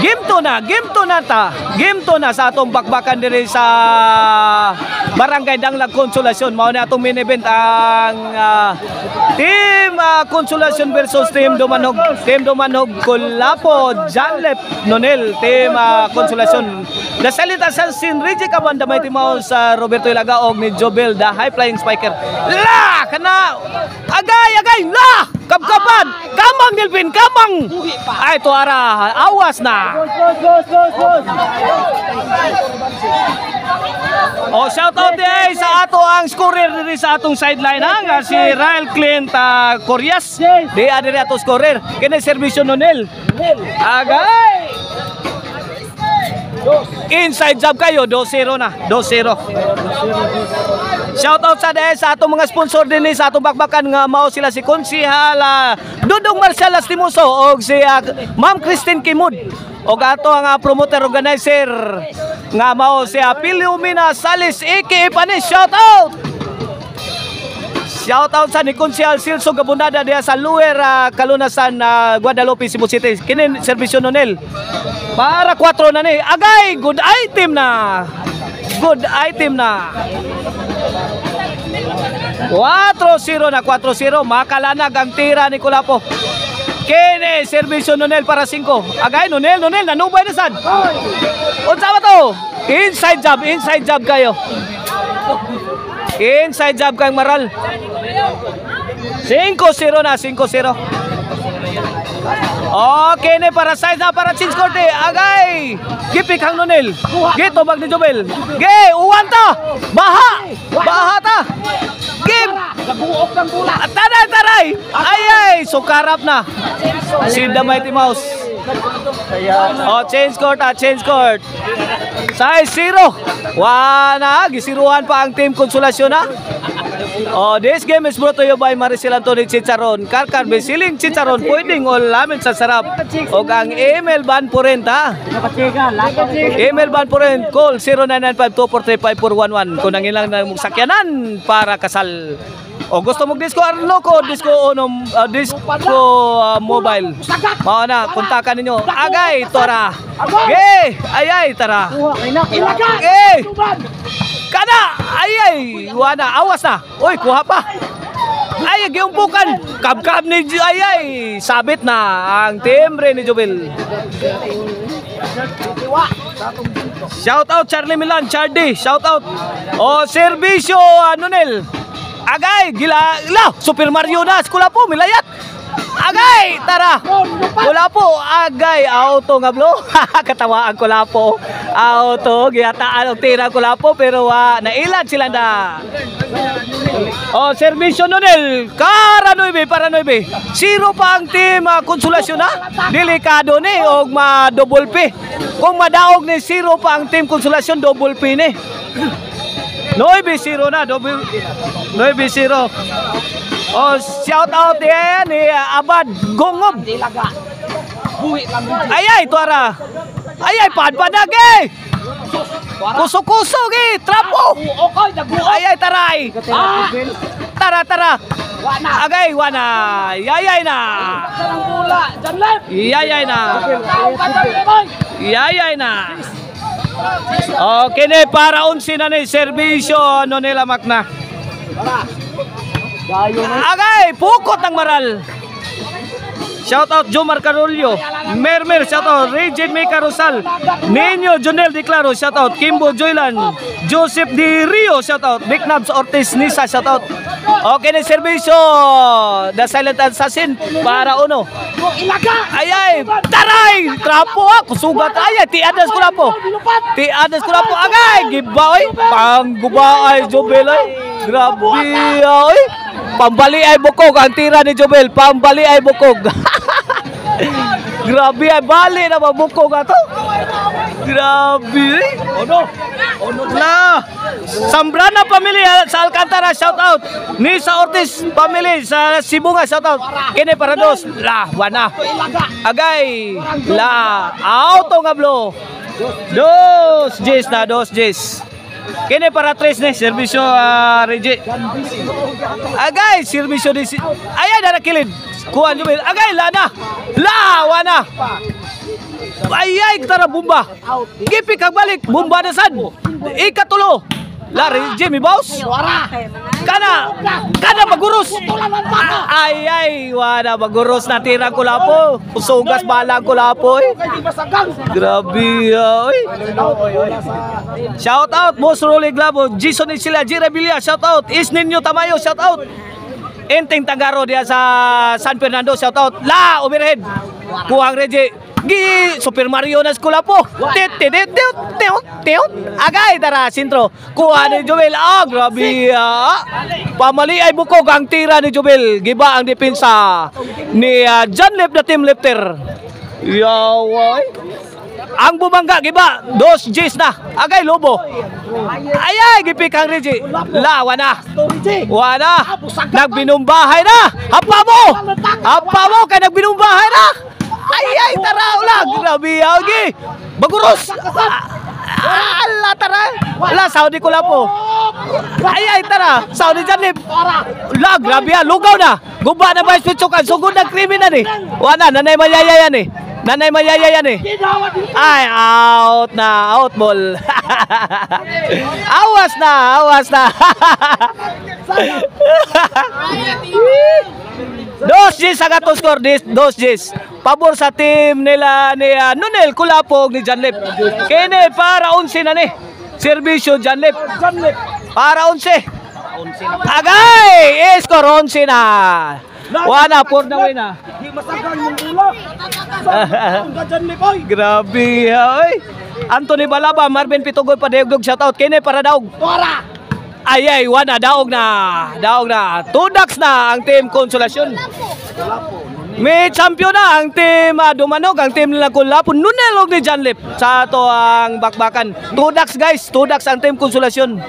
Game to na sa atong bakbakan diri sa Barangay Danglag Konsolasyon. Mao na atong main event ang Team Konsolasyon versus Team Dumanog. Team Dumanog Kulapo, Janlep Nonel, Team Konsolasyon. Nasalita sa Reggie Cabanda may timaw sa Roberto Ilaga og ni Jobel the high flying spiker. La kana agay la kabkaban kamang Delvin kamang ay tuara awas na. Oh, shout out di sa ato ang scorer diri sa atong sideline nga si Rael Clint Corias. Di adiri ato scorer. Kini serbisyo Nonel. Agay. Inside job kayo 2-0 na. 2-0. Shout out sa atong mga sponsor din sa atong bakbakan nga mao sila si Konsihal Dudong Marcial Lastimoso og si Ma'am Christine Kimud og ato ang promoter organizer nga mao si Pilumina Salis aka Panis. Shout out! Shout out sa ni Konsihal Silso Gabundada diya sa Luer Kalunasan Guadalupe Cebu City. Kini serbisyo Nonel. Para 4 na ni. Agay, good item na. Good item na. 4-0 na, 4-0. Makalanag ang tira ni Kulapo. Kini serbisyo Nonel para 5. Agay, Nonel, nanubay na sad. Unsa ba to? Inside job kayo. Inside job kang Maral. 5-0 na, 5-0. Okay na para size na para change court agay gipik hang Nonel gito bag ni Jobel ge uwan ta baha ta gip taray ay sukarap na si the Mighty Mouse. Oh, change court size 0 wana gisiruhan pa ang Team Konsolasyon na. Oh, this game is brought to you by Maricel Anthony Chicharon. Karkar besiling Chicharon pwedeng ulamin sa sarap. O ang email ban po rin ta. Email ban po rin. Call 0995-243-5411 kung nangilang na sakyanan para kasal. O gusto mong disco Arloco, disco mobile. Mao na, kontakan ninyo. Agay, tora. Ge, ayay, tara. Ge. Kana, ayay, wana, awas na. Uy, kuha pa. Ay, giumpukan. Kabkab ni ayay. Sabit na ang timbre ni Jobel. Shout out Charlie Milan, Chardy. Shout out. O, serbisyo, Nonel. Agay, gila, Super Mario na, Kulapo, milayat. Agay, tara. Kulapo, agay, auto nga blo. Katawa ang Kulapo. Auto, giyataan ang tira Kulapo, pero nailan sila na. Oh, serbisyo Nonel, para 9 para 9. 0 pa ang Team Konsolasyon na. Delikado ni og ma-double P. Kung madaog ni 0 pa ang Team Konsolasyon, double P ni. 9-0 na, 9-0. Oh, shout out yan ni Abad Gongob. Ayay, tuara. Ayay, padpadag eh. Kuso-kuso eh, trapo. Ayay, taray. Tara. Agay, wana. Yayay na. Yayay na. Okay na, para 11 na ni serbisyo Nonela Macna. Agay, pukot ng Maral. Shout out Jomar Carolio, Mermer, shout out Regine May Carusal, Nino Jonel Di Claro, shout out Kimbo Joylan, Joseph Di Rio, shout out Big Nabs Ortiz Nisa, shout out. Okay na serbisyo The Silent Assassin para 1. Ayay, taray, trapo ako sugat. Ayay, tiadas Kulapo, agay, gibaoy, panggubaay Jobel ay. Grabe ay. Pambali ay bukog ang tira ni Jobel, pambali ay bukog. Grabe ay bali na mabukog ato. Grabe. Ono na. Sambrana family sa Alcantara, shout out. Nisa Ortiz family sa Sibunga, shout out. Kini para 2. Wana. Agay. Auto nga blo. 2 Gs na, 2 Gs. Kini para 3 ni serbisyo Reggie. Agay, serbisyo di. Ayay na kilid. Kuan Jobel. Agay, wana. Wana. Ay, tara bomba. Gipi kag balik, bomba na sad. Ikatulo. Lari, Jimmy Boss. Kana maguros. Ay, wala maguros na tirang kulapo. Usugas balang kulapo. Grabe, oy. Shout out, Boss Rolly Glavo, Jason Isila, Jira Villa, shout out. Isninyo Tamayo, shout out. Enteng Tagaro dia sa San Fernando, shout out. La, overhead. Kuhang Reje. Gi Super Mario na skula po. Agay tara sintro. Kuha ni Joel. Grabe. Pamali ay bukog ang tira ni Joel. Giba ang depensa ni John Lep na team lifter. Yaway. Ang bumangga giba 2 Gs na. Agay lobo. Ayay gipik ang Reggie. La wana. Nagbinumbahay na. Hapa mo kay nagbinumbahay na. Ay, tara ulang. Grabe, agi. Baguros. Ala, tara. Ala, Saudi ko lang po. Ay, tara. Saudi Janib. La, grabe yan. Lugaw na. Gumba na ba yung switchokan? Sugod ng kriminal eh. Wala, nanay mayaya yan eh. Ay, out na. Out ball. Awas na. 2 Gs ang atong score, 2 Gs. Pabor sa team nila ni Nonel Kulapog ni Janlip. Kini para 11 na ni. Servisyo Janlip. Para 11. Agay! Score 11 na. Wana, 4 na way na. Grabe, oy. Anthony Balaba, Marvin Pitugoy, padayog shoutout. Kini para daog. Ay, wana, daog na. 2 ducks na ang team Konsolasyon. May champion na ang team Dumanog, ang team nila Kulapon. Nunelog ni Janlip sa ato ang bakbakan. 2 ducks guys, 2 ducks ang team Konsolasyon.